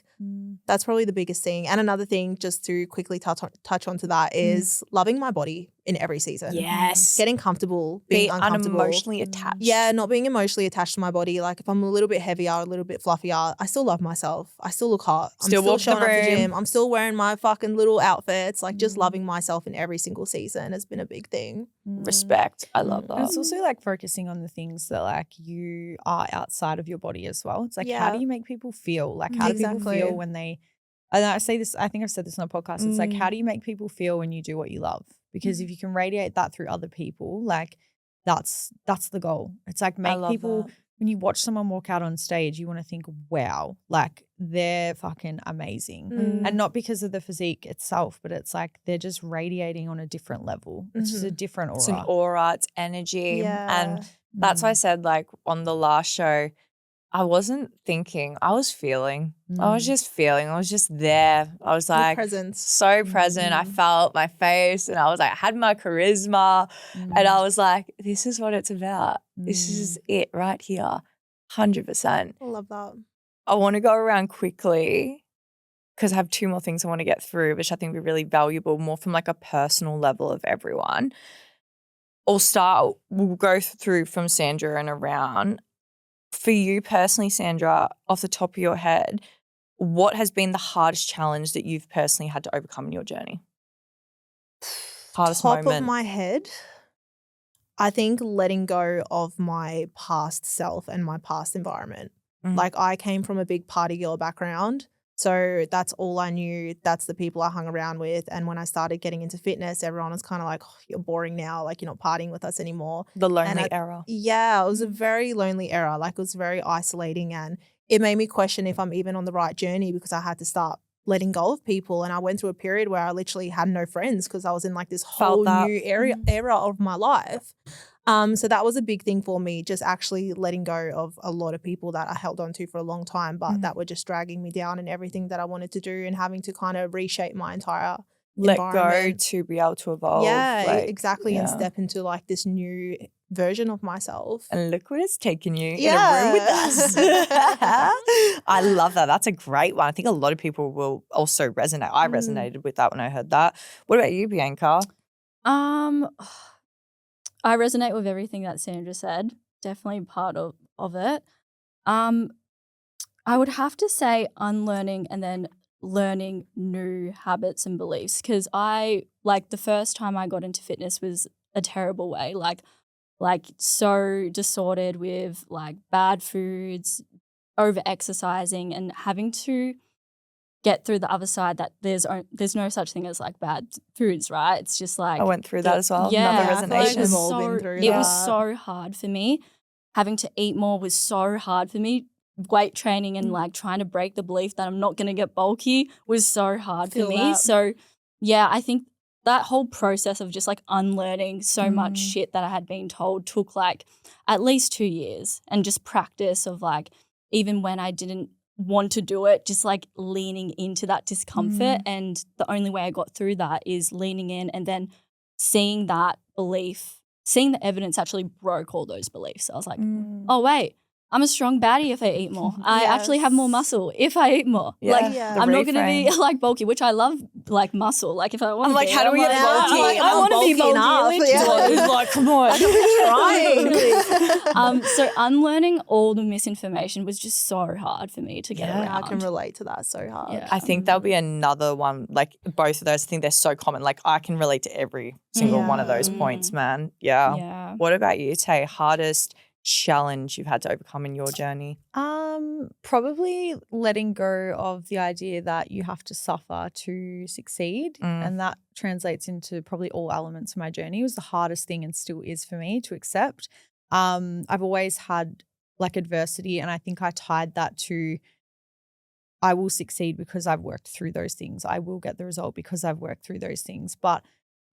That's probably the biggest thing. And another thing, just to quickly touch onto that, is loving my body in every season. Yes. Getting comfortable, being uncomfortable. unemotionally attached. Yeah, not being emotionally attached to my body. Like if I'm a little bit heavier, a little bit fluffier, I still love myself. I still look hot. Still I'm walk still the showing up to room. gym. I'm still wearing my fucking little outfits. Like just loving myself in every single season has been a big thing. Respect. I love And that. it's also like focusing on the things that like you are outside of your body as well. It's like, how Yeah. do you make people feel? Like, how do people Exactly. feel when they, and I say this, I think I've said this on a podcast. It's like, how do you make people feel when you do what you love? Because if you can radiate that through other people, like that's the goal. It's like make love people, that. when you watch someone walk out on stage, you want to think, wow, like they're fucking amazing. And not because of the physique itself, but it's like they're just radiating on a different level. It's just a different aura. It's an aura, it's energy. Yeah. And that's why I said, like, on the last show, I wasn't thinking, I was feeling. I was just feeling. I was just there. I was Your like, presence. so present. I felt my face and I was like, I had my charisma. And I was like, this is what it's about. This is it right here. 100%. I love that. I want to go around quickly because I have 2 more things I want to get through, which I think would be really valuable, more from like a personal level of everyone. We'll go through from Sandra and around. For you personally, Sandra, off the top of your head, what has been the hardest challenge that you've personally had to overcome in your journey? Hardest Top moment. of my head, I think letting go of my past self and my past environment. Like I came from a big party girl background. So that's all I knew. That's the people I hung around with. And when I started getting into fitness, everyone was kind of like, oh, you're boring now. Like you're not partying with us anymore. The lonely era. Yeah, it was a very lonely era. Like it was very isolating. And it made me question if I'm even on the right journey, because I had to start letting go of people. And I went through a period where I literally had no friends because I was in like this whole new era of my life. So that was a big thing for me, just actually letting go of a lot of people that I held on to for a long time, but that were just dragging me down in everything that I wanted to do, and having to kind of reshape my entire let go environment. to be able to evolve. Yeah, like, exactly. And step into like this new version of myself. And look what it's taken you in a room with us. I love that. That's a great one. I think a lot of people will also resonate. I resonated with that when I heard that. What about you, Bianca? I resonate with everything that Sandra said. Definitely part of it. I would have to say unlearning and then learning new habits and beliefs, because the first time I got into fitness was a terrible way, like so disordered with like bad foods, over exercising, and having to get through the other side that there's no such thing as like bad foods, right? It's just like I went through that as well. Yeah, Another I feel like resonation. we've all been through it was that. so hard for me. Having to eat more was so hard for me. Weight training and like trying to break the belief that I'm not going to get bulky was so hard for Feel me. that. So yeah, I think that whole process of just like unlearning so much shit that I had been told took like at least 2 years, and just practice of like, even when I didn't want to do it, just like leaning into that discomfort. And the only way I got through that is leaning in and then seeing that belief, seeing the evidence actually broke all those beliefs. I was like, oh wait, I'm a strong baddie if I eat more. I actually have more muscle if I eat more. Yeah. Like, The I'm not going to be reframe. like bulky, which I love, like muscle. Like if I want to I'm like, how do we get bulky? I'm like, I I'm want to be bulky bulky. enough. literally. Yeah. Like, come on. Trying. So unlearning all the misinformation was just so hard for me to get I around. can relate to that so hard. Yeah. I think that'll be another one. Like both of those, I think they're so common. Like I can relate to every single one of those points, man. Yeah. What about you, Tay? Hardest challenge you've had to overcome in your journey? Probably letting go of the idea that you have to suffer to succeed. And that translates into probably all elements of my journey. It was the hardest thing and still is for me to accept. I've always had like adversity, and I think I tied that to I will succeed because I've worked through those things. I will get the result because I've worked through those things. But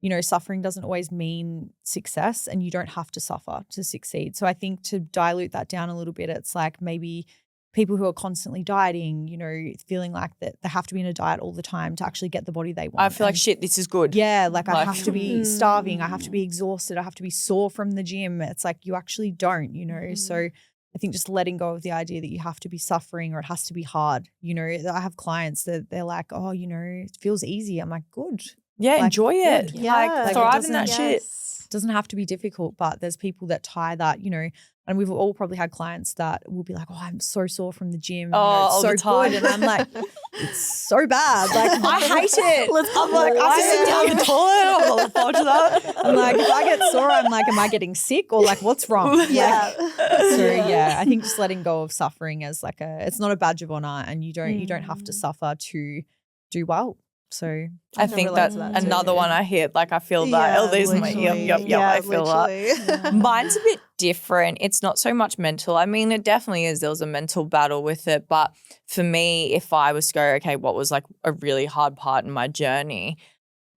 you know, suffering doesn't always mean success, and you don't have to suffer to succeed. So I think to dilute that down a little bit, it's like maybe people who are constantly dieting, you know, feeling like that they have to be in a diet all the time to actually get the body they want. I feel like shit, this is good. Yeah, like I have to be starving. I have to be exhausted. I have to be sore from the gym. It's like you actually don't, you know. So I think just letting go of the idea that you have to be suffering or it has to be hard. You know, I have clients that they're like, oh, you know, it feels easy. I'm like, good. Yeah, Like, enjoy it. good. Like Like, it thrive in that doesn't- shit. It doesn't have to be difficult, but there's people that tie that, you know, and we've all probably had clients that will be like, oh, I'm so sore from the gym. Oh, it's all so the time. good. And I'm like, it's so bad. Like I hate it. I'm like, I have to sit down the toilet. I'm not looking forward to that. I'm like, if I get sore, I'm like, am I getting sick or like what's wrong? Yeah. So yeah, I think just letting go of suffering as like it's not a badge of honor, and you don't have to suffer to do well. So I can think relate that's to that too. another one I hear. Like I feel that. At least my yep. I feel that. Mine's a bit different. It's not so much mental. I mean, it definitely is. There was a mental battle with it. But for me, if I was to go, okay, what was like a really hard part in my journey?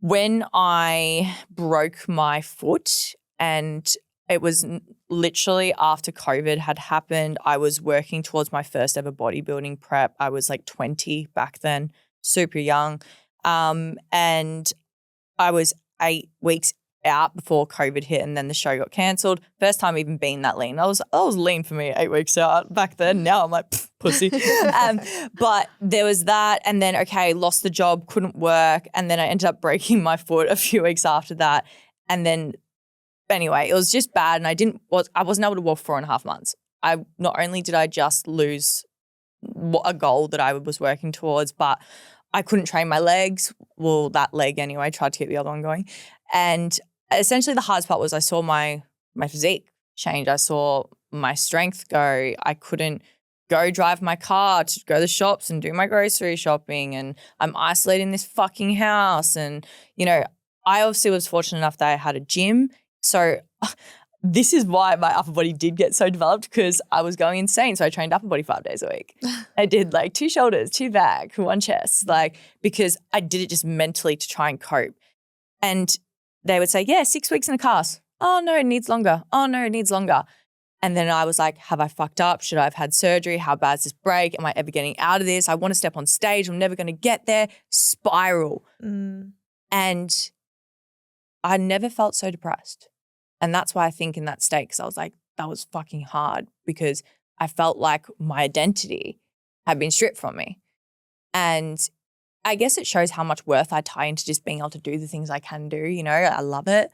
When I broke my foot, and it was literally after COVID had happened, I was working towards my first ever bodybuilding prep. I was like 20 back then, super young. And I was 8 weeks out before COVID hit, and then the show got cancelled. First time even being that lean. I was lean for me 8 weeks out back then. Now I'm like, pussy. But there was that, and then, okay, lost the job, couldn't work, and then I ended up breaking my foot a few weeks after that. And then anyway, it was just bad, and I wasn't able to walk for 4.5 months. Not only did I just lose a goal that I was working towards, but I couldn't train my legs. Well, that leg anyway, tried to keep the other one going. And essentially the hardest part was I saw my physique change. I saw my strength go. I couldn't go drive my car to go to the shops and do my grocery shopping, and I'm isolated in this fucking house. And, you know, I obviously was fortunate enough that I had a gym. So this is why my upper body did get so developed, because I was going insane. So I trained upper body 5 days a week. I did like 2 shoulders, 2 back, 1 chest, like, because I did it just mentally to try and cope. And they would say, yeah, 6 weeks in a cast. Oh no, it needs longer. Oh no, it needs longer. And then I was like, have I fucked up? Should I have had surgery? How bad is this break? Am I ever getting out of this? I want to step on stage. I'm never going to get there. Spiral. And I never felt so depressed. And that's why I think in that state, because I was like, that was fucking hard, because I felt like my identity had been stripped from me. And I guess it shows how much worth I tie into just being able to do the things I can do. You know, I love it.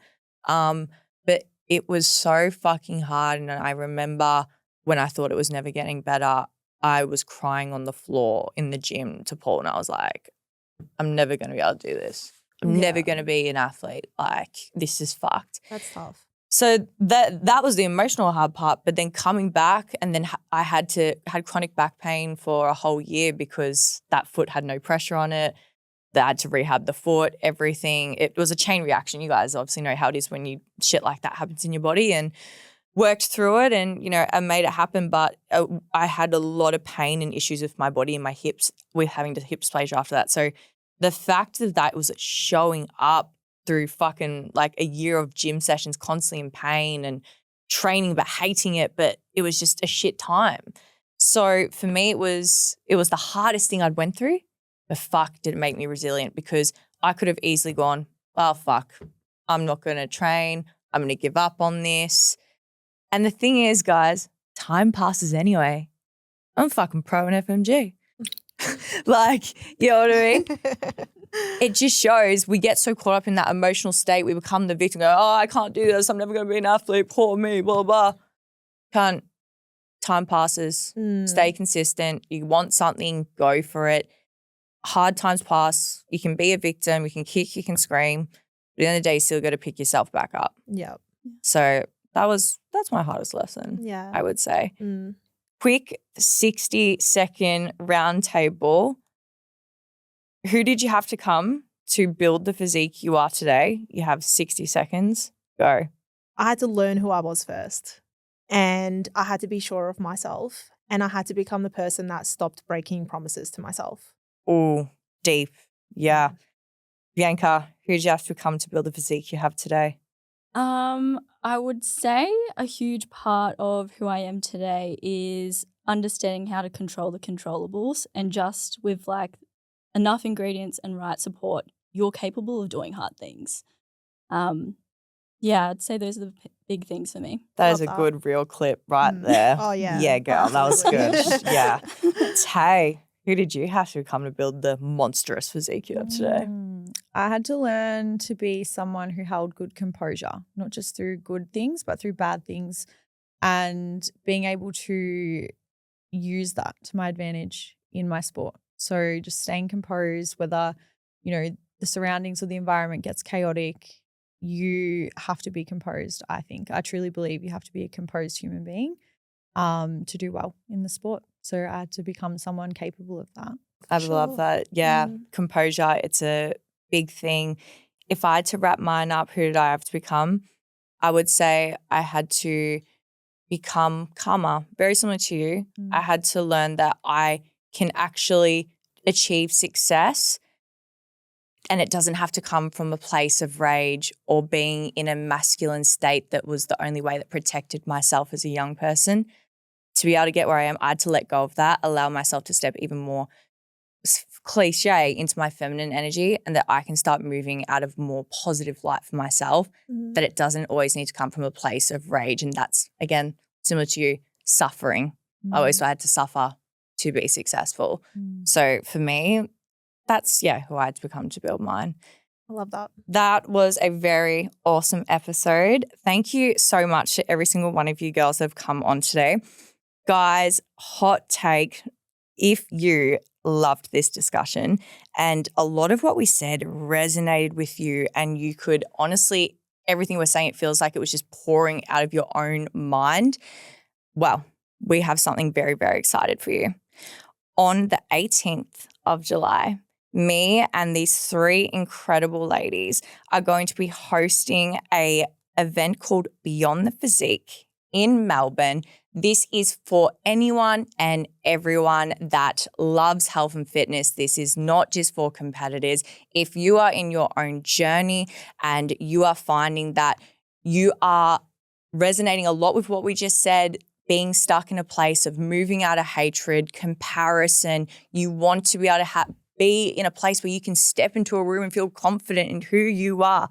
But it was so fucking hard. And I remember when I thought it was never getting better, I was crying on the floor in the gym to Paul, and I was like, I'm never going to be able to do this. I'm never going to be an athlete. Like, this is fucked. That's tough. So that was the emotional hard part. But then coming back, and then I had chronic back pain for a whole year because that foot had no pressure on it. They had to rehab the foot, everything. It was a chain reaction. You guys obviously know how it is when shit like that happens in your body, and worked through it, and, you know, I made it happen. But I had a lot of pain and issues with my body and my hips, with having the hip dysplasia after that. So the fact that was showing up through fucking like a year of gym sessions, constantly in pain and training but hating it, but it was just a shit time. So for me, it was the hardest thing I'd went through, but fuck, did it make me resilient, because I could have easily gone, well, fuck, I'm not going to train. I'm going to give up on this. And the thing is, guys, time passes anyway. I'm fucking pro in FMG. Like, you know what I mean? It just shows we get so caught up in that emotional state. We become the victim, go, oh, I can't do this. I'm never going to be an athlete. Poor me, blah, blah. Can't. Time passes. Stay consistent. You want something, go for it. Hard times pass. You can be a victim. You can kick, you can scream. But at the end of the day, you still got to pick yourself back up. Yep. So that's my hardest lesson, Yeah. I would say. Quick 60-second round table. Who did you have to come to build the physique you are today? You have 60 seconds. Go. I had to learn who I was first, and I had to be sure of myself, and I had to become the person that stopped breaking promises to myself. Oh, deep. Yeah. Bianca, who did you have to come to build the physique you have today? I would say a huge part of who I am today is understanding how to control the controllables, and just with like enough ingredients and right support, you're capable of doing hard things. Yeah, I'd say those are the big things for me. That is a good real clip right there. Oh, yeah. Yeah, girl, that was good. Absolutely. Yeah. Tay, who did you have to come to build the monstrous physique you have today? I had to learn to be someone who held good composure, not just through good things, but through bad things, and being able to use that to my advantage in my sport. So just staying composed, whether, you know, the surroundings or the environment gets chaotic, you have to be composed, I think. I truly believe you have to be a composed human being to do well in the sport. So I had to become someone capable of that. I love that. Yeah, composure, it's a big thing. If I had to wrap mine up, who did I have to become? I would say I had to become calmer, very similar to you. I had to learn that I can actually achieve success, and it doesn't have to come from a place of rage or being in a masculine state that was the only way that protected myself as a young person. To be able to get where I am, I had to let go of that, allow myself to step even more cliche into my feminine energy, and that I can start moving out of more positive light for myself, that it doesn't always need to come from a place of rage. And that's, again, similar to you, suffering. I always had to suffer to be successful. So for me, that's, who I had to become to build mine. I love that. That was a very awesome episode. Thank you so much to every single one of you girls that have come on today. Guys, hot take, if you loved this discussion and a lot of what we said resonated with you, and you could honestly, everything we're saying, it feels like it was just pouring out of your own mind, well, we have something very, very excited for you. On the 18th of July, me and these 3 incredible ladies are going to be hosting a event called Beyond the Physique in Melbourne. This is for anyone and everyone that loves health and fitness. This is not just for competitors. If you are in your own journey and you are finding that you are resonating a lot with what we just said, being stuck in a place of moving out of hatred, comparison, you want to be able to be in a place where you can step into a room and feel confident in who you are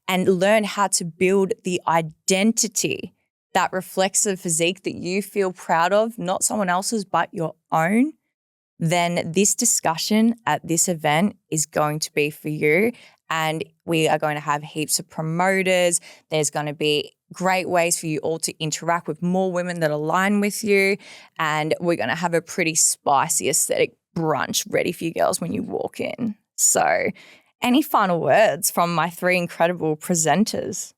and learn how to build the identity that reflects the physique that you feel proud of, not someone else's, but your own, then this discussion at this event is going to be for you. And we are going to have heaps of promoters. There's going to be great ways for you all to interact with more women that align with you. And we're going to have a pretty spicy aesthetic brunch ready for you girls when you walk in. So any final words from my 3 incredible presenters?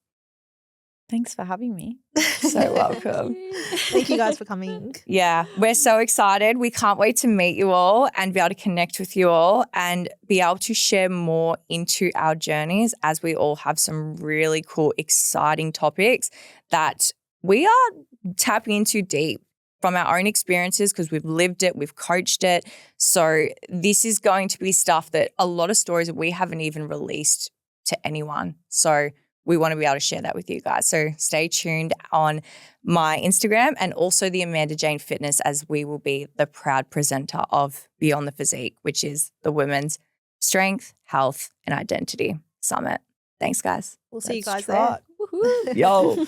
Thanks for having me. So welcome. Thank you guys for coming. Yeah, we're so excited. We can't wait to meet you all and be able to connect with you all and be able to share more into our journeys as we all have some really cool, exciting topics that we are tapping into deep from our own experiences because we've lived it, we've coached it. So this is going to be stuff that a lot of stories that we haven't even released to anyone. So we want to be able to share that with you guys. So stay tuned on my Instagram and also the Amanda Jane Fitness, as we will be the proud presenter of Beyond the Physique, which is the Women's Strength, Health and Identity Summit. Thanks, guys. We'll see you Let's guys there. trot. Woohoo. Yo.